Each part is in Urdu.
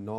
9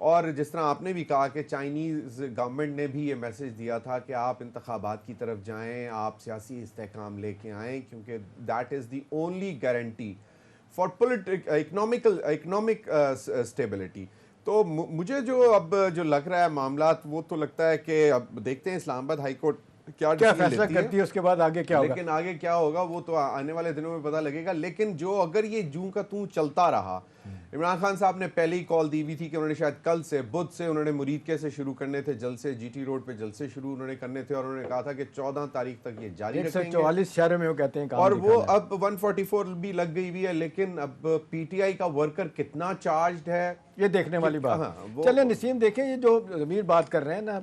اور جس طرح آپ نے بھی کہا کہ چائنیز گورنمنٹ نے بھی یہ میسج دیا تھا کہ آپ انتخابات کی طرف جائیں, آپ سیاسی استحکام لے کے آئیں, کیونکہ that is the only guarantee for economic stability. تو مجھے جو لگ رہا ہے معاملات, وہ تو لگتا ہے کہ اب دیکھتے ہیں اسلام آباد ہائی کورٹ کیا فیصلہ کرتی ہے, اس کے بعد آگے کیا ہوگا. لیکن آگے کیا ہوگا وہ تو آنے والے دنوں میں پتہ لگے گا. لیکن جو اگر یہ جوں کا توں چلتا رہا, عمران خان صاحب نے پہلے ہی کال دی ہوئی تھی کہ انہوں نے شاید کل سے بدھ سے انہوں نے مریدکے سے شروع کرنے تھے جلسے, جی ٹی روڈ پہ جلسے شروع انہوں نے کرنے تھے, اور انہوں نے کہا تھا کہ 14 تاریخ تک یہ جاری رکھیں گے. 144 شہروں میں وہ کہتے ہیں, اور وہ اب 144 بھی لگ گئی ہوئی ہے. لیکن اب پی ٹی آئی کا ورکر کتنا چارجڈ ہے یہ دیکھنے والی بات. چلیں نسیم, دیکھیں یہ جو ضمیر بات کر رہے ہیں نا,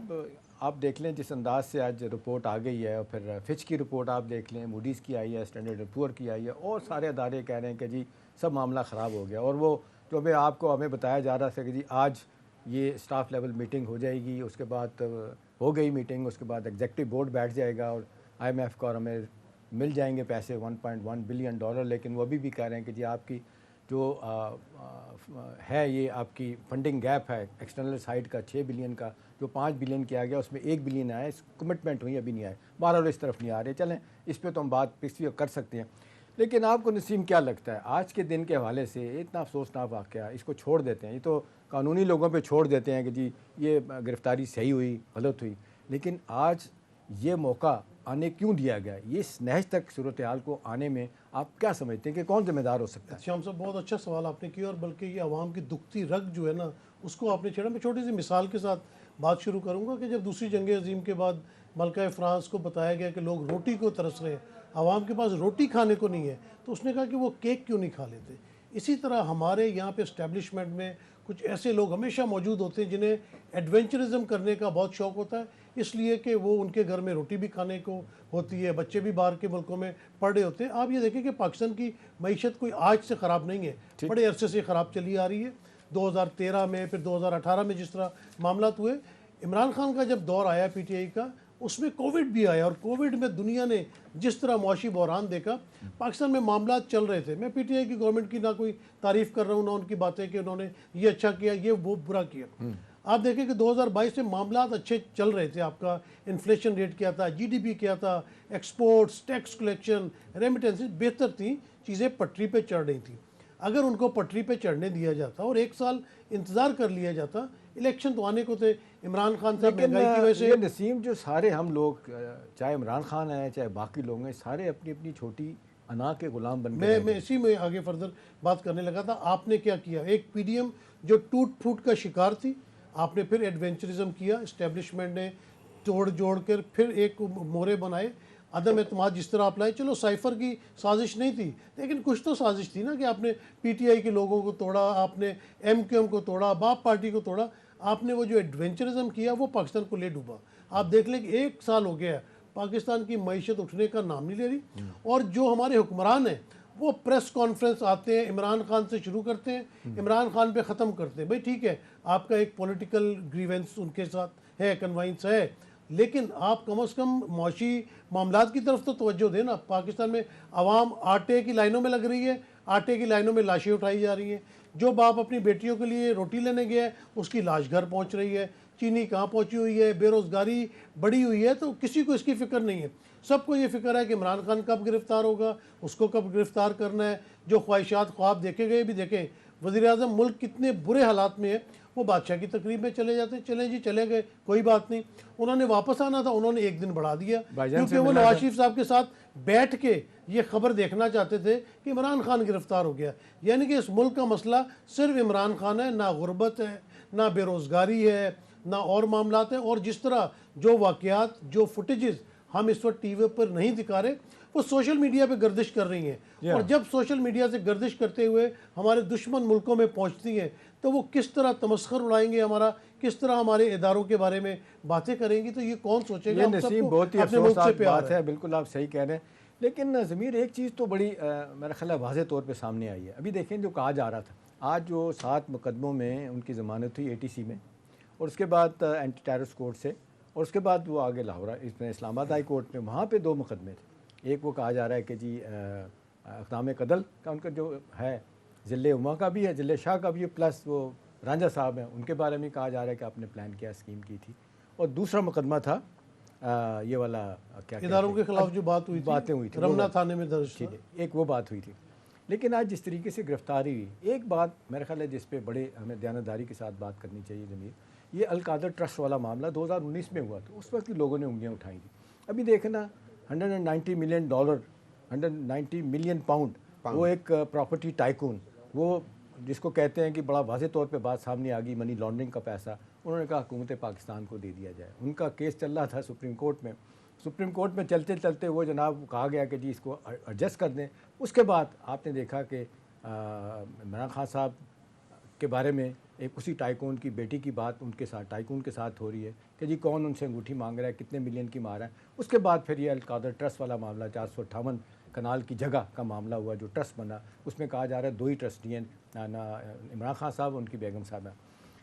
آپ دیکھ لیں جس انداز سے آج رپورٹ آ گئی ہے, اور پھر فچ کی رپورٹ آپ دیکھ لیں, موڈیز کی آئی ہے, اسٹینڈرڈ اینڈ پور کی آئی ہے, اور سارے ادارے کہہ رہے ہیں کہ جی سب معاملہ خراب ہو گیا. اور وہ جو ہمیں بتایا جا رہا تھا کہ جی آج یہ اسٹاف لیول میٹنگ ہو جائے گی, اس کے بعد ہو گئی میٹنگ, اس کے بعد ایگزیکٹو بورڈ بیٹھ جائے گا اور آئی ایم ایف کا, اور ہمیں مل جائیں گے پیسے $1.1 بلین. لیکن وہ ابھی کہہ رہے ہیں کہ جی آپ کی جو ہے یہ آپ کی فنڈنگ گیپ ہے ایکسٹرنل سائٹ کا 6 بلین کا, جو 5 بلین کیا گیا اس میں 1 بلین آیا, اس کمٹمنٹ ہوئی ابھی نہیں آئے, بہرحال اس طرف نہیں آ رہے. چلیں اس پہ تو ہم بات پچھلی کر سکتے ہیں. لیکن آپ کو نسیم کیا لگتا ہے آج کے دن کے حوالے سے اتنا افسوسناک واقعہ, اس کو چھوڑ دیتے ہیں, یہ تو قانونی لوگوں پہ چھوڑ دیتے ہیں کہ جی یہ گرفتاری صحیح ہوئی غلط ہوئی, لیکن آج یہ موقع آنے کیوں دیا گیا؟ یہ اس نہج تک صورتحال کو آنے میں آپ کیا سمجھتے ہیں کہ کون ذمہ دار ہو سکتا ہے؟ شام صاحب بہت اچھا سوال آپ نے کیا, اور بلکہ یہ عوام کی دکھتی رگ جو ہے نا اس کو آپ نے چھیڑا. میں چھوٹی سی مثال کے ساتھ بات شروع کروں گا کہ جب دوسری جنگ عظیم کے بعد ملکہ فرانس کو بتایا گیا کہ لوگ روٹی کو ترس رہے ہیں, عوام کے پاس روٹی کھانے کو نہیں ہے, تو اس نے کہا کہ وہ کیک کیوں نہیں کھا لیتے. اسی طرح ہمارے یہاں پہ اسٹیبلشمنٹ میں کچھ ایسے لوگ ہمیشہ موجود ہوتے ہیں جنہیں ایڈونچرزم کرنے کا بہت شوق ہوتا ہے, اس لیے کہ وہ ان کے گھر میں روٹی بھی کھانے کو ہوتی ہے, بچے بھی باہر کے ملکوں میں پڑھ رہے ہوتے ہیں. آپ یہ دیکھیں کہ پاکستان کی معیشت کوئی آج سے خراب نہیں ہے, بڑے عرصے سے خراب چلی آ رہی ہے. 2013 میں پھر 2018 میں جس طرح معاملات ہوئے, عمران خان کا جب دور آیا پی ٹی آئی کا, اس میں کووڈ بھی آیا, اور کووڈ میں دنیا نے جس طرح معاشی بحران دیکھا, پاکستان میں معاملات چل رہے تھے. میں پی ٹی آئی کی گورنمنٹ کی نہ کوئی تعریف کر رہا ہوں, نہ ان کی باتیں کہ انہوں نے یہ اچھا کیا یہ وہ برا کیا. آپ دیکھیں کہ 2022 میں معاملات اچھے چل رہے تھے, آپ کا انفلیشن ریٹ کیا تھا, جی ڈی پی کیا تھا, ایکسپورٹس, ٹیکس کلیکشن, ریمیٹنسز بہتر تھیں, چیزیں پٹری پہ چڑھ رہی تھیں. اگر ان کو پٹری پہ چڑھنے دیا جاتا اور 1 سال انتظار کر لیا جاتا, الیکشن تو آنے کو تھے. عمران خان صاحب مہنگائی کی وجہ سے, یہ نسیم جو سارے ہم لوگ چاہے عمران خان ہیں چاہے باقی لوگ ہیں, سارے اپنی اپنی چھوٹی انا کے غلام بن گئے. میں اسی میں آگے فردر بات کرنے لگا تھا. آپ نے کیا کیا؟ ایک پی ڈی ایم جو ٹوٹ پھوٹ کا شکار تھی, آپ نے پھر ایڈونچرزم کیا, اسٹیبلشمنٹ نے توڑ جوڑ کر پھر ایک مورے بنائے, عدم اعتماد جس طرح آپ لائے. چلو سائفر کی سازش نہیں تھی, لیکن کچھ تو سازش تھی نا کہ آپ نے پی ٹی آئی کے لوگوں کو توڑا, آپ نے ایم کیو ایم کو توڑا, باپ پارٹی کو توڑا. آپ نے وہ جو ایڈونچرزم کیا وہ پاکستان کو لے ڈوبا. آپ دیکھ لیں کہ 1 سال ہو گیا ہے, پاکستان کی معیشت اٹھنے کا نام نہیں لے رہی. اور جو ہمارے حکمران ہیں وہ پریس کانفرنس آتے ہیں, عمران خان سے شروع کرتے ہیں, عمران خان پہ ختم کرتے ہیں. بھئی ٹھیک ہے, آپ کا ایک پولیٹیکل گریونس ان کے ساتھ ہے, کنوائنس ہے, لیکن آپ کم از کم معاشی معاملات کی طرف تو توجہ دیں نا. پاکستان میں عوام آٹے کی لائنوں میں لگ رہی ہے, آٹے کی لائنوں میں لاشیں اٹھائی جا رہی ہیں. جو باپ اپنی بیٹیوں کے لیے روٹی لینے گیا ہے اس کی لاش گھر پہنچ رہی ہے. چینی کہاں پہنچی ہوئی ہے, بے روزگاری بڑی ہوئی ہے, تو کسی کو اس کی فکر نہیں ہے. سب کو یہ فکر ہے کہ عمران خان کب گرفتار ہوگا, اس کو کب گرفتار کرنا ہے. جو خواہشات خواب دیکھے گئے بھی دیکھیں. وزیر اعظم ملک کتنے برے حالات میں ہے, وہ بادشاہ کی تقریب میں چلے جاتے ہیں, چلیں جی چلے گئے کوئی بات نہیں. انہوں نے واپس آنا تھا, انہوں نے 1 دن بڑھا دیا, کیونکہ وہ نواز شریف صاحب کے ساتھ بیٹھ کے یہ خبر دیکھنا چاہتے تھے کہ عمران خان گرفتار ہو گیا. یعنی کہ اس ملک کا مسئلہ صرف عمران خان ہے, نہ غربت ہے, نہ بے روزگاری ہے, نہ اور معاملات ہیں. اور جس طرح جو واقعات, جو فوٹیجز ہم اس وقت ٹی وی پر نہیں دکھا رہے, وہ سوشل میڈیا پہ گردش کر رہی ہیں. اور جب سوشل میڈیا سے گردش کرتے ہوئے ہمارے دشمن ملکوں میں پہنچتی ہیں, تو وہ کس طرح تمسخر اڑائیں گے ہمارا, کس طرح ہمارے اداروں کے بارے میں باتیں کریں گی, تو یہ کون سوچے گا. یہ نسیم بہت ہی افسوسناک بات ہے, بالکل آپ صحیح کہہ رہے ہیں. لیکن ضمیر ایک چیز تو بڑی میرا خیال ہے واضح طور پہ سامنے آئی ہے. ابھی دیکھیں جو کہا جا رہا تھا, آج جو 7 مقدموں میں ان کی ضمانت ہوئی ATC میں, اور اس کے بعد اینٹی ٹیررسٹ کورٹ سے, اور اس کے بعد وہ آگے لاہور اس میں اسلام آباد ہائی کورٹ میں, وہاں پہ 2 مقدمے تھے. ایک وہ کہا جا رہا ہے کہ جی اقدام قتل کا ان کا جو ہے ذل عما کا بھی ہے, ذل شاہ کا بھی ہے, پلس وہ رانجھا صاحب ہیں، ان کے بارے میں کہا جا رہا ہے کہ آپ نے پلان کیا، اسکیم کی تھی. اور دوسرا مقدمہ تھا یہ والا کیا اداروں کے خلاف جو باتیں ہوئی تھی رمنا تھانے میں درج تھا. ایک وہ بات ہوئی تھی. لیکن آج جس طریقے سے گرفتاری ہوئی، ایک بات میرا خیال ہے جس پہ بڑے ہمیں دیانتداری کے ساتھ بات کرنی چاہیے ضمیر، یہ القادر ٹرسٹ والا معاملہ 2019 میں ہوا تھا. اس وقت لوگوں نے انگلیاں اٹھائی تھیں. ابھی دیکھنا $190 ملین، $190 ملین پاؤنڈ، وہ ایک پراپرٹی ٹائکون، وہ جس کو کہتے ہیں کہ بڑا واضح طور پہ بات سامنے آ گئی، منی لانڈرنگ کا پیسہ، انہوں نے کہا حکومت پاکستان کو دے دیا جائے. ان کا کیس چل رہا تھا سپریم کورٹ میں. سپریم کورٹ میں چلتے چلتے وہ جناب کہا گیا کہ جی اس کو ایڈجسٹ کر دیں. اس کے بعد آپ نے دیکھا کہ عمران خان صاحب کے بارے میں ایک اسی ٹائکون کی بیٹی کی بات ان کے ساتھ ٹائکون کے ساتھ ہو رہی ہے کہ جی کون ان سے انگوٹھی مانگ رہا ہے، کتنے ملین کی مار ہے. اس کے بعد پھر یہ القادر ٹرسٹ والا معاملہ 458 کنال کی جگہ کا معاملہ ہوا جو ٹرسٹ بنا. اس میں کہا جا رہا ہے 2 ہی ٹرسٹی ہیں، عمران خان صاحب ان کی بیگم صاحبہ.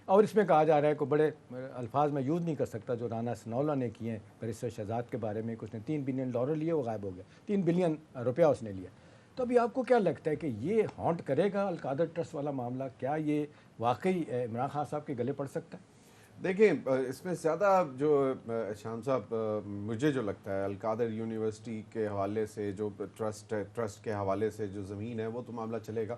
اور اس میں کہا جا رہا ہے کہ بڑے الفاظ میں یوز نہیں کر سکتا جو رانا ثناءاللہ نے کیے ہیں بیرسٹر شہزاد کے بارے میں، کہ اس نے $3 بلین لیے، وہ غائب ہو گیا. $3 بلین اس نے لیا. تو ابھی آپ کو کیا لگتا ہے کہ یہ ہانٹ کرے گا القادر ٹرسٹ والا معاملہ؟ کیا یہ واقعی عمران خان صاحب کے گلے پڑ سکتا ہے؟ دیکھیں اس میں زیادہ جو شام صاحب مجھے جو لگتا ہے القادر یونیورسٹی کے حوالے سے جو ٹرسٹ کے حوالے سے جو زمین ہے وہ تو معاملہ چلے گا.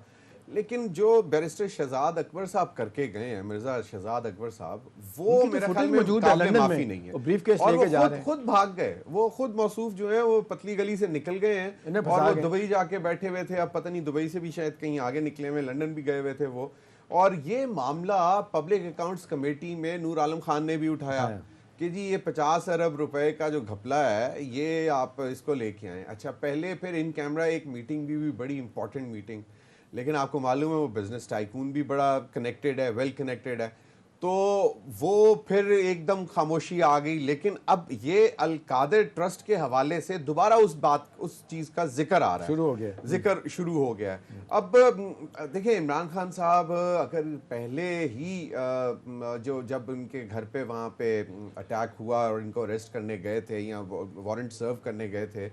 لیکن جو بیرسٹر شہزاد اکبر صاحب کر کے گئے ہیں، مرزا شہزاد اکبر صاحب، وہ میرے خیال میں قابل معافی نہیں ہے. اور وہ خود بھاگ گئے، وہ خود موصوف جو ہیں وہ پتلی گلی سے نکل گئے ہیں اور وہ دبئی جا کے بیٹھے ہوئے تھے. اب پتہ نہیں دبئی سے بھی شاید کہیں آگے نکلے ہوئے، لنڈن بھی گئے ہوئے تھے وہ. اور یہ معاملہ پبلک اکاؤنٹس کمیٹی میں نور عالم خان نے بھی اٹھایا کہ جی یہ 50 ارب روپے کا جو گھپلا ہے یہ آپ اس کو لے کے آئیں. اچھا پہلے پھر ان کیمرہ ایک میٹنگ بھی بڑی امپورٹنٹ میٹنگ، لیکن آپ کو معلوم ہے وہ بزنس ٹائکون بھی بڑا کنیکٹڈ ہے، ویل کنیکٹڈ ہے، تو وہ پھر ایک دم خاموشی آ گئی. لیکن اب یہ القادر ٹرسٹ کے حوالے سے دوبارہ اس چیز کا ذکر آ رہا ہے، ذکر شروع ہو گیا ہے. اب دیکھیں عمران خان صاحب اگر پہلے ہی جب ان کے گھر پہ وہاں پہ اٹیک ہوا اور ان کو اریسٹ کرنے گئے تھے یا وارنٹ سرو کرنے گئے تھے،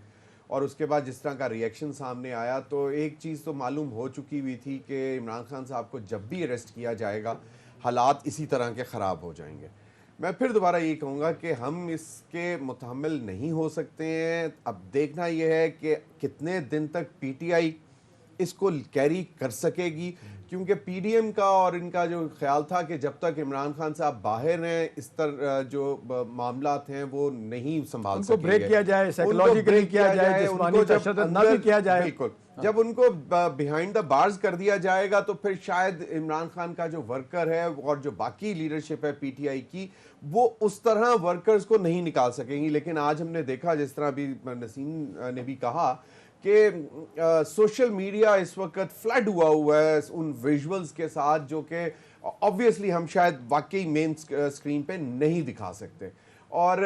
اور اس کے بعد جس طرح کا ریئیکشن سامنے آیا، تو ایک چیز تو معلوم ہو چکی ہوئی تھی کہ عمران خان صاحب کو جب بھی اریسٹ کیا جائے گا حالات اسی طرح کے خراب ہو جائیں گے. میں پھر دوبارہ یہ کہوں گا کہ ہم اس کے متحمل نہیں ہو سکتے ہیں. اب دیکھنا یہ ہے کہ کتنے دن تک پی ٹی آئی اس کو کیری کر سکے گی، کیونکہ پی ڈی ایم کا اور ان کا جو خیال تھا کہ جب تک عمران خان صاحب باہر ہیں اس طرح جو معاملات ہیں وہ نہیں سنبھال سکیں گے. بریک کیا جائے، سائیکولوجیکلی کیا جائے، جسمانی تشدد نہ بھی کیا جائے. بالکل جب ان کو بیہائنڈ دا بارز کر دیا جائے گا تو پھر شاید عمران خان کا جو ورکر ہے اور جو باقی لیڈرشپ ہے پی ٹی آئی کی، وہ اس طرح ورکرز کو نہیں نکال سکیں گی. لیکن آج ہم نے دیکھا، جس طرح بھی نسیم نے بھی کہا، کہ سوشل میڈیا اس وقت فلڈ ہوا ہے ان ویژولز کے ساتھ جو کہ obviously ہم شاید واقعی مین اسکرین پہ نہیں دکھا سکتے. اور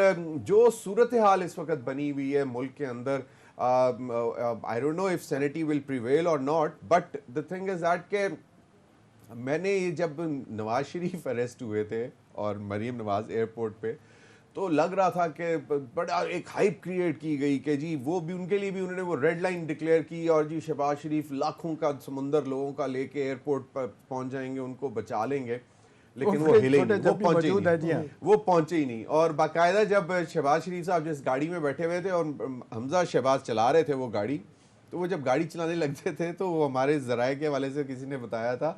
جو صورتحال اس وقت بنی ہوئی ہے ملک کے اندر، I don't know if sanity will prevail or not, but the thing is that کہ میں نے جب نواز شریف اریسٹ ہوئے تھے اور مریم نواز ایئرپورٹ پہ، تو لگ رہا تھا کہ بڑا ایک ہائپ کریٹ کی گئی کہ جی وہ بھی ان کے لیے بھی انہوں نے وہ ریڈ لائن ڈکلیئر کی، اور جی شہباز شریف لاکھوں کا سمندر لوگوں کا لے کے ایئرپورٹ پر پہنچ جائیں گے، ان کو بچا لیں گے. لیکن وہ ہلے نہیں، وہ پہنچے ہی نہیں. اور باقاعدہ جب شہباز شریف صاحب جس گاڑی میں بیٹھے ہوئے تھے اور حمزہ شہباز چلا رہے تھے وہ گاڑی، تو وہ جب گاڑی چلانے لگتے تھے تو وہ ہمارے ذرائع کے حوالے سے کسی نے بتایا تھا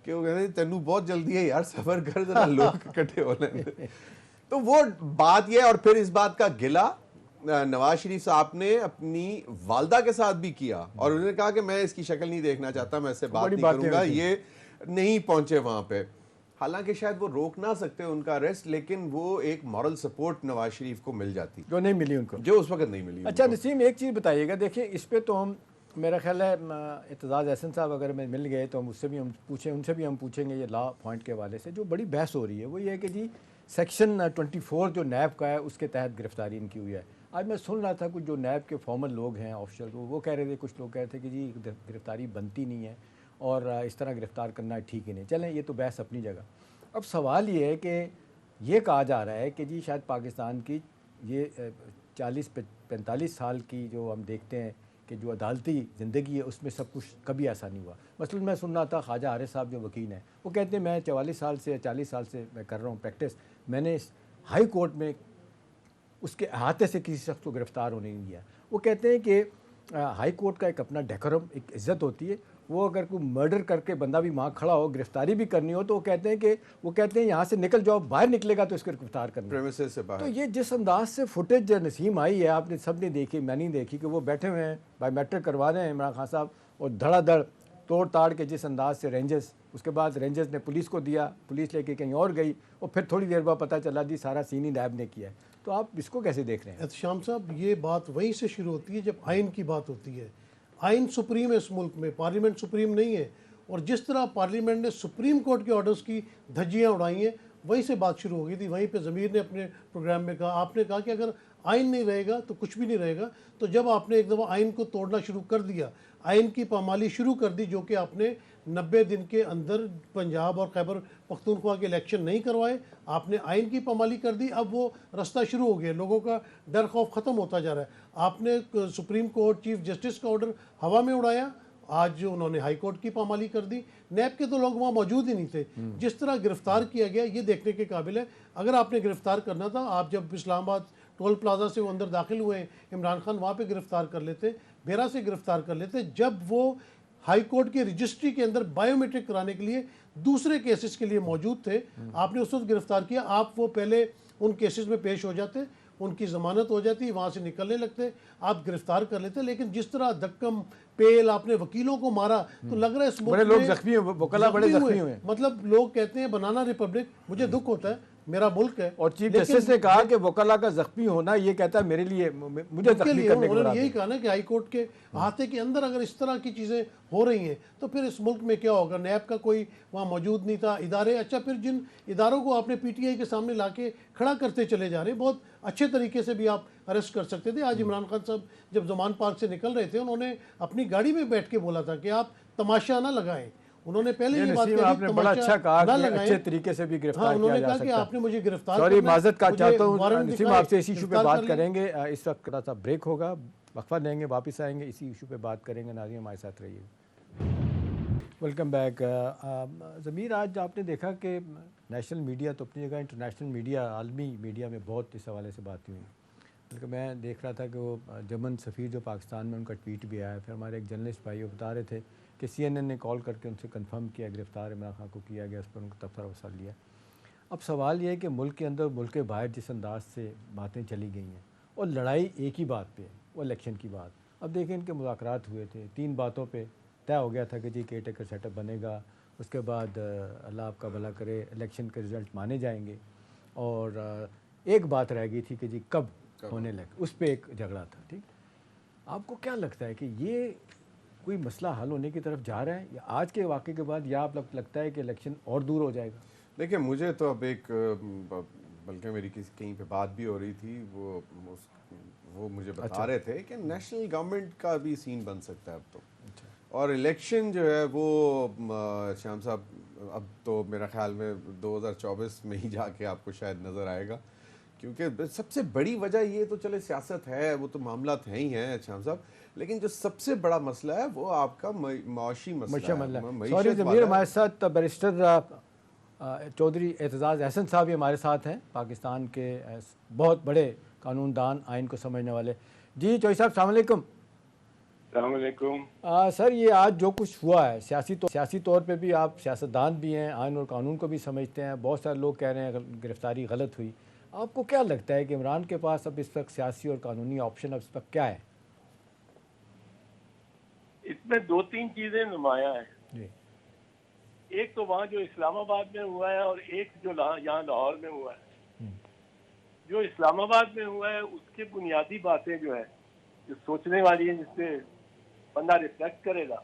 کہ وہ کہتے ہیں تینوں بہت جلدی ہے یار، صبر کر ذرا لوگ اکٹھے ہو لیں. تو وہ بات یہ، اور پھر اس بات کا گلہ نواز شریف صاحب نے اپنی والدہ کے ساتھ بھی کیا، اور انہوں نے کہا کہ میں اس کی شکل نہیں دیکھنا چاہتا، میں اس سے بات نہیں کروں گا. یہ نہیں پہنچے وہاں پہ. حالانکہ شاید وہ روک نہ سکتے ان کا اریسٹ، لیکن وہ ایک مورل سپورٹ نواز شریف کو مل جاتی جو نہیں ملی ان کو، جو اس وقت نہیں ملی. اچھا نسیم ایک چیز بتائیے گا، دیکھیں اس پہ تو ہم میرا خیال ہے اعتزاز احسن صاحب اگر میں مل گئے تو ہم اس سے بھی ان سے بھی ہم پوچھیں گے یہ لا پوائنٹ کے حوالے سے. جو بڑی بحث ہو رہی ہے وہ یہ ہے کہ جی سیکشن 24 جو نیب کا ہے اس کے تحت گرفتاری ان کی ہوئی ہے. آج میں سن رہا تھا کچھ جو نیب کے فارمل لوگ ہیں آفیشل، وہ کہہ رہے تھے، کچھ لوگ کہہ رہے تھے کہ جی گرفتاری بنتی نہیں ہے اور اس طرح گرفتار کرنا ٹھیک ہی نہیں. چلیں یہ تو بحث اپنی جگہ. اب سوال یہ ہے کہ یہ کہا جا رہا ہے کہ جی شاید پاکستان کی یہ 40-45 سال کی جو ہم دیکھتے ہیں کہ جو عدالتی زندگی ہے اس میں سب کچھ کبھی ایسا نہیں ہوا. مثلا میں سن رہا تھا خواجہ عارف صاحب جو وکیل ہیں وہ کہتے ہیں میں 44 سال سے 40 سال سے میں کر رہا ہوں پریکٹس, میں نے ہائی کورٹ میں اس کے احاطے سے کسی شخص کو گرفتار ہونے نہیں دیا. وہ کہتے ہیں کہ ہائی کورٹ کا ایک اپنا ڈیکورم, ایک عزت ہوتی ہے. وہ اگر کوئی مرڈر کر کے بندہ بھی وہاں کھڑا ہو, گرفتاری بھی کرنی ہو, تو وہ کہتے ہیں یہاں سے نکل جاؤ, باہر نکلے گا تو اس کو گرفتار کرنا. پریمیسز سے باہر. تو یہ جس انداز سے فوٹیج نسیم آئی ہے, آپ نے سب نے دیکھی, میں نہیں دیکھی, کہ وہ بیٹھے ہوئے ہیں بائی میٹرک کروا رہے ہیں عمران خان صاحب, اور دھڑا دھڑ توڑ تاڑ کے جس انداز سے رینجرز, اس کے بعد رینجرز نے پولیس کو دیا, پولیس لے کے کہیں اور گئی, اور پھر تھوڑی دیر بعد پتہ چلا جی سارا سین ہی نیب نے کیا ہے. تو آپ اس کو کیسے دیکھ رہے ہیں؟ احتشام صاحب, یہ بات وہیں سے شروع ہوتی ہے جب آئین کی بات ہوتی ہے. آئین سپریم ہے اس ملک میں, پارلیمنٹ سپریم نہیں ہے. اور جس طرح پارلیمنٹ نے سپریم کورٹ کے آرڈرز کی دھجیاں اڑائی ہیں, وہیں سے بات شروع ہو گئی تھی. وہیں پہ ضمیر نے اپنے پروگرام میں کہا, آپ نے کہا کہ اگر آئین نہیں رہے گا تو کچھ بھی نہیں رہے گا. تو جب آپ نے ایک دفعہ آئین کو توڑنا شروع کر دیا, آئین کی پامالی شروع کر دی, جو کہ آپ نے 90 دن کے اندر پنجاب اور خیبر پختونخوا کے الیکشن نہیں کروائے, آپ نے آئین کی پامالی کر دی. اب وہ رستہ شروع ہو گیا, لوگوں کا ڈر خوف ختم ہوتا جا رہا ہے. آپ نے سپریم کورٹ چیف جسٹس کا آرڈر ہوا میں اڑایا, آج انہوں نے ہائی کورٹ کی پامالی کر دی. نیب کے تو لوگ وہاں موجود ہی نہیں تھے. جس طرح گرفتار کیا گیا یہ دیکھنے کے قابل ہے. اگر آپ نے گرفتار کرنا تھا, آپ جب اسلام آباد ٹول پلازا سے وہ اندر داخل ہوئے, عمران خان وہاں پہ گرفتار کر لیتے, بیرا سے گرفتار کر لیتے. جب وہ ہائی کورٹ کے رجسٹری کے اندر بائیو میٹرک کرانے کے لیے دوسرے کیسز کے لیے موجود تھے, آپ نے اس وقت گرفتار کیا. آپ وہ پہلے ان کیسز میں پیش ہو جاتے, ان کی ضمانت ہو جاتی, وہاں سے نکلنے لگتے, آپ گرفتار کر لیتے. لیکن جس طرح دھکم پیل آپ نے وکیلوں کو مارا, تو لگ رہا ہے اس ملک بڑے لوگ میں زخمی ہوئے, وکلا بڑے زخمی ہوئے. مطلب لوگ کہتے ہیں بنانا ریپبلک, مجھے دکھ ہوتا ہے, میرا ملک ہے. اور چیف جسٹس نے کہا کہ وکلا کا زخمی ہونا, یہ کہتا ہے میرے لیے, مجھے زخمی کرنے کے انہوں نے برابر. یہی کہا نا کہ ہائی کورٹ کے احاطے کے اندر اگر اس طرح کی چیزیں ہو رہی ہیں تو پھر اس ملک میں کیا ہوگا. نیب کا کوئی وہاں موجود نہیں تھا, ادارے, اچھا پھر جن اداروں کو آپ نے پی ٹی آئی کے سامنے لا کے کھڑا کرتے چلے جا رہے ہیں, بہت اچھے طریقے سے بھی آپ اریسٹ کر سکتے تھے. آج عمران خان صاحب جب زمان پارک سے نکل رہے تھے, انہوں نے اپنی گاڑی میں بیٹھ کے بولا تھا کہ آپ تماشا نہ لگائیں. انہوں نے پہلے یہ بات آپ نے بڑا اچھا کہا کہ اچھے طریقے سے بھی گرفتار انہوں کیا نے جا کہا سکتا کہ ہے. آپ نے مجھے گرفتار سوری, کرنا ہے, معذرت کا مجھے چاہتا ہوں وارنٹ نسیم, دکھائے, آپ سے اس ایشو پہ گرفتار بات کر لیں. کریں گے. اس وقت تھوڑا سا بریک ہوگا, وقفہ لیں گے, واپس آئیں گے, اسی ایشو پہ بات کریں گے. ناظرین ہمارے ساتھ رہیے. Welcome back. ضمیر, آج آپ نے دیکھا کہ نیشنل میڈیا تو اپنی جگہ, انٹرنیشنل میڈیا, عالمی میڈیا میں بہت اس حوالے سے باتیں ہوئی. بلکہ میں دیکھ رہا تھا کہ وہ جرمن سفیر جو پاکستان میں, ان کا ٹویٹ بھی آیا. پھر ہمارے ایک جرنلسٹ بھائی وہ بتا رہے تھے کہ CNN نے کال کر کے ان سے کنفرم کیا گرفتار عمران خان کو کیا گیا, اس پر ان کو تبصرہ وصل لیا. اب سوال یہ ہے کہ ملک کے اندر, ملک کے باہر جس انداز سے باتیں چلی گئی ہیں, اور لڑائی ایک ہی بات پہ ہے, وہ الیکشن کی بات. اب دیکھیں ان کے مذاکرات ہوئے تھے, 3 باتوں پہ طے ہو گیا تھا کہ جی کیئر ٹیکر سیٹ اپ بنے گا, اس کے بعد اللہ آپ کا بھلا کرے الیکشن کے رزلٹ مانے جائیں گے, اور ایک بات رہ گئی تھی کہ جی کب ہونے لگے, اس پہ ایک جھگڑا تھا. ٹھیک, آپ کو کیا لگتا ہے کہ یہ کوئی مسئلہ حل ہونے کی طرف جا رہا ہے, یا آج کے واقعے کے بعد, یا آپ لگتا ہے کہ الیکشن اور دور ہو جائے گا؟ دیکھیں, مجھے تو اب ایک, بلکہ میری کہیں پہ بات بھی ہو رہی تھی, وہ مجھے بتا رہے تھے کہ نیشنل گورنمنٹ کا بھی سین بن سکتا ہے اب تو. اور الیکشن جو ہے وہ شام صاحب اب تو میرا خیال میں 2024 میں ہی جا کے آپ کو شاید نظر آئے گا. کیونکہ سب سے بڑی وجہ یہ تو چلے سیاست ہے, وہ تو معاملات ہیں ہی ہیں شام صاحب, لیکن جو سب سے بڑا مسئلہ ہے وہ آپ کا معاشی مسئلہ ہے. سوری ضمیر, ہمارے ساتھ بیرسٹر چودھری اعتزاز احسن صاحب بھی ہمارے ساتھ ہیں, پاکستان کے بہت بڑے قانون دان, آئین کو سمجھنے والے. جی چودھری صاحب السلام علیکم. السلام علیکم. سر, یہ آج جو کچھ ہوا ہے سیاسی طور پہ بھی, آپ سیاستدان بھی ہیں, آئین اور قانون کو بھی سمجھتے ہیں, بہت سارے لوگ کہہ رہے ہیں گرفتاری غلط ہوئی. آپ کو کیا لگتا ہے کہ عمران کے پاس اب اس وقت سیاسی اور قانونی آپشن اب اس وقت کیا ہے؟ اس میں 2-3 چیزیں نمایاں ہیں. جی, ایک تو وہاں جو اسلام آباد میں ہوا ہے, اور ایک جو یہاں لاہور میں ہوا ہے. جو اسلام آباد میں ہوا ہے اس کی بنیادی باتیں جو ہے, جو سوچنے والی ہیں, جس سے بندہ ریفلیکٹ کرے گا,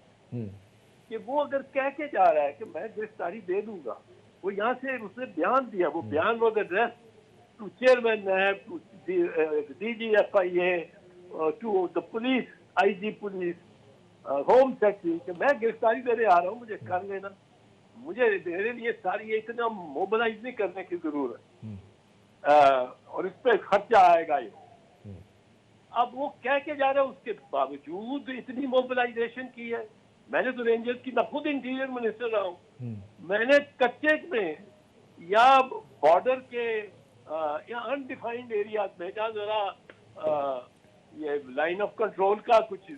کہ وہ اگر کہہ کے جا رہا ہے کہ میں گرفتاری دے دوں گا, وہ یہاں سے اس نے بیان دیا, وہ بیان was addressed to chairman NAB, to DGFIA, to the police, IG police, home secretary, کہ میں گرفتاری دینے آ رہا ہوں, مجھے کر لینا, مجھے میرے لیے ساری اتنا موبلائز نہیں کرنے کی ضرورت, اور اس پہ خرچہ آئے گا. یہ اب وہ کہہ کے جا رہا ہے، اس کے باوجود اتنی موبلائزیشن کی ہے. میں نے تو رینجرز کی، میں خود انٹیریئر منسٹر رہا ہوں، میں نے کچے میں یا بارڈر کے یا انڈیفائنڈ ایریاز میں جہاں ذرا یہ لائن آف کنٹرول کا کچھ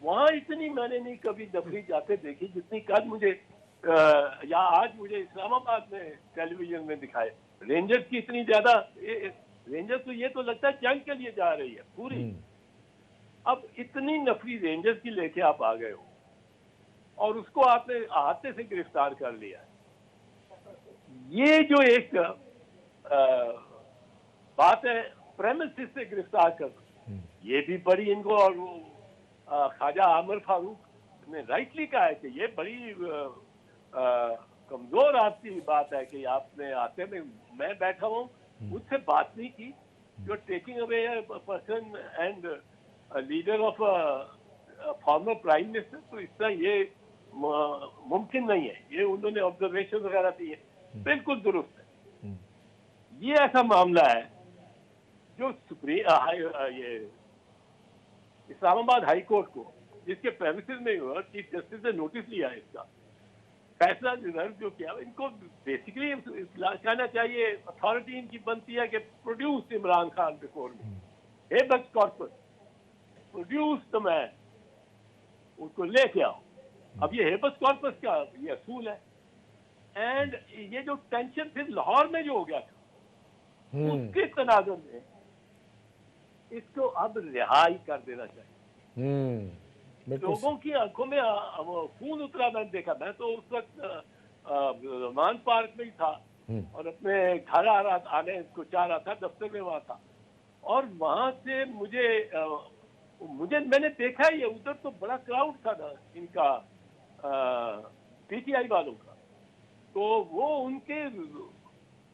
وہاں اتنی میں نے نہیں کبھی نفری جاتے دیکھی جتنی کل مجھے یا آج مجھے اسلام آباد میں ٹیلی ویژن میں دکھائے. رینجرز کی اتنی زیادہ، رینجرز تو یہ تو لگتا ہے جنگ کے لیے جا رہی ہے پوری. اب اتنی نفری رینجرز کی لے کے آپ آ گئے ہو اور اس کو آپ نے احاطے سے گرفتار کر لیا. یہ جو ایک بات ہے پریمسز سے گرفتار کر، یہ بھی بڑی ان کو، اور وہ خواجہ عامر فاروق نے رائٹلی کہا ہے کہ یہ بڑی کمزور آپ کی بات ہے کہ آپ نے آتے میں بیٹھا ہوں مجھ سے بات نہیں کی. You are taking away person and leader of former prime minister. تو اس طرح یہ ممکن نہیں ہے. یہ انہوں نے آبزرویشن وغیرہ دی ہے، بالکل درست ہے. یہ ایسا معاملہ ہے جو یہ اسلام آباد ہائی کورٹ کو، جس کے پریمیسز میں ہوا، چیف جسٹس نے نوٹس لیا ہے، اس کا فیصلہ ریزرو جو کیا، ان کو بیسیکلی کہنا چاہیے اتھارٹی ان کی بنتی ہے کہ produce Imran Khan before me, habeas corpus, produce the man, اس کو لے کے آؤ. اب یہ ہیبس کارپس کا یہ اصول ہے. اینڈ یہ جو ٹینشن پھر لاہور میں جو ہو گیا تھا، اس کے تناظر میں اس کو اب رہائی کر دینا چاہیے. لوگوں کی آنکھوں میں خون اترا. میں نے دیکھا، میں تو اس وقت مان پارک میں ہی تھا اور اپنے گھر آنے کو چاہ رہا تھا، دفتر میں وہاں تھا، اور وہاں سے میں نے دیکھا یہ ادھر تو بڑا کراؤڈ تھا نا ان کا پی ٹی آئی والوں کا. تو وہ ان کے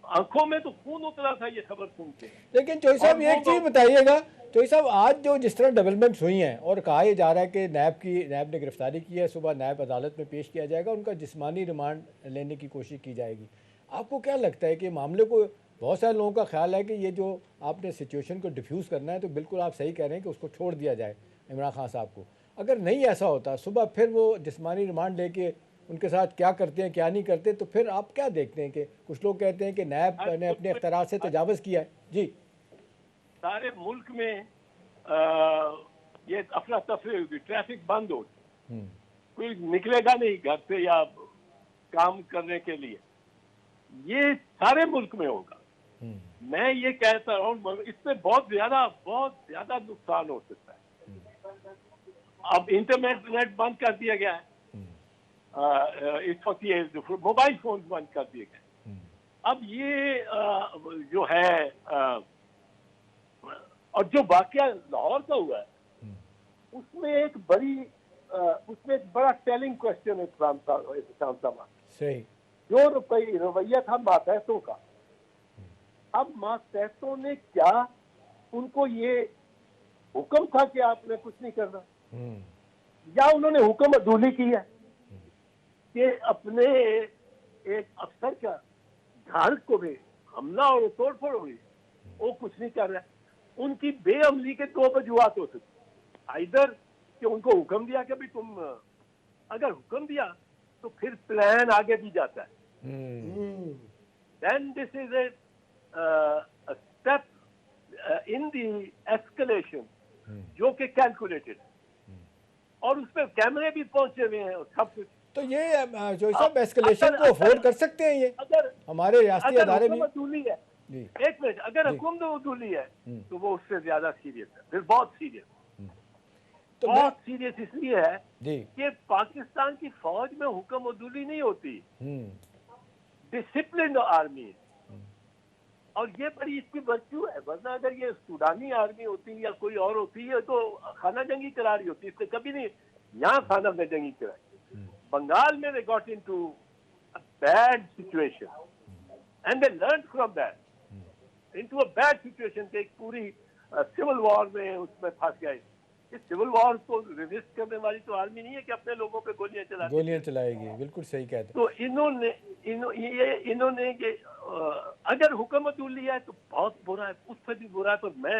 آنکھوں میں تو خون اترا تھا یہ خبر سن کے. لیکن چوہی صاحب یہ ایک چیز بتائیے گا، چوہی صاحب آج جو جس طرح ڈیولپمنٹس ہوئی ہیں اور کہا یہ جا رہا ہے کہ نیب نے گرفتاری کی ہے، صبح نیب عدالت میں پیش کیا جائے گا، ان کا جسمانی ریمانڈ لینے کی کوشش کی جائے گی. آپ کو کیا لگتا ہے کہ معاملے کو، بہت سارے لوگوں کا خیال ہے کہ یہ جو آپ نے سچویشن کو ڈیفیوز کرنا ہے تو بالکل آپ صحیح کہہ رہے ہیں کہ اس کو چھوڑ دیا جائے عمران خان صاحب کو. اگر نہیں ایسا ہوتا، صبح پھر وہ جسمانی ریمانڈ لے کے ان کے ساتھ کیا کرتے ہیں کیا نہیں کرتے، تو پھر آپ کیا دیکھتے ہیں کہ کچھ لوگ کہتے ہیں کہ نیب نے اپنے اختیارات سے تجاوز کیا ہے. جی، سارے ملک میں یہ افراتفری ہوگی، ٹریفک بند ہوگی، کوئی نکلے گا نہیں گھر سے یا کام کرنے کے لیے. یہ سارے ملک میں ہوگا. میں یہ کہتا ہوں اس سے بہت زیادہ نقصان ہو سکتا ہے. اب انٹرنیٹ بند کر دیا گیا ہے، اس وقت یہ موبائل فون بند کر دیے گئے. اب یہ جو ہے اور جو واقعہ لاہور کا ہوا ہے، اس میں ایک بڑا ٹیلنگ کوشچن ہے اسلام صاحب، صحیح، جو رویہ تھا ماتحتوں کا. اب ماتحتوں نے کیا، ان کو یہ حکم تھا کہ آپ نے کچھ نہیں کرنا، یا انہوں نے حکم عدولی کی ہے کہ اپنے ایک افسر کا گھر کو بھی حملہ اور توڑ پھوڑ ہوئی، وہ کچھ نہیں کر رہا. ان کی بے عملی کے دو وجوہات ہو سکتی. ائدر کہ ان کو حکم دیا کہ بھی تم، اگر حکم دیا تو پھر پلان آگے بھی جاتا ہے. then this is a step in the escalation جو کہ کیلکولیٹڈ، اور اس پہ کیمرے بھی پہنچے ہوئے ہیں سب کچھ. تو یہ جو سب ایسکلیشن کو افورڈ کر سکتے ہیں یہ اگر ہمارے ریاستی ادارے بھی. عدولی ہے، ایک منٹ، اگر حکومت عدولی ہے تو وہ اس سے زیادہ سیریس ہے، پھر بہت سیریس. تو بہت سیریس اس لیے ہے کہ پاکستان کی فوج میں حکم عدولی نہیں ہوتی، ڈسپلنڈ آرمی. اور یہ بڑی اس کی ورچو ہے. ورنہ اگر یہ سوڈانی آرمی ہوتی یا کوئی اور ہوتی ہے تو خانہ جنگی کرا رہی ہوتی. اس نے کبھی نہیں یہاں خانہ میں جنگی کرائی. بنگال میں they got into a bad situation and they learned from that into a bad situation کہ ایک پوری سول وار میں اس میں پھنس گئے. اس سول وار کو ریزسٹ کرنے والی تو آرمی نہیں ہے کہ اپنے لوگوں پہ گولیاں چلائے گی. بالکل صحیح کہتے ہیں. تو انہوں نے اگر حکم عدولی ہے تو بہت برا ہے، اس سے بھی برا ہے. تو میں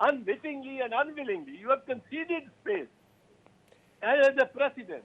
unwittingly and unwillingly you have conceded space as a precedent।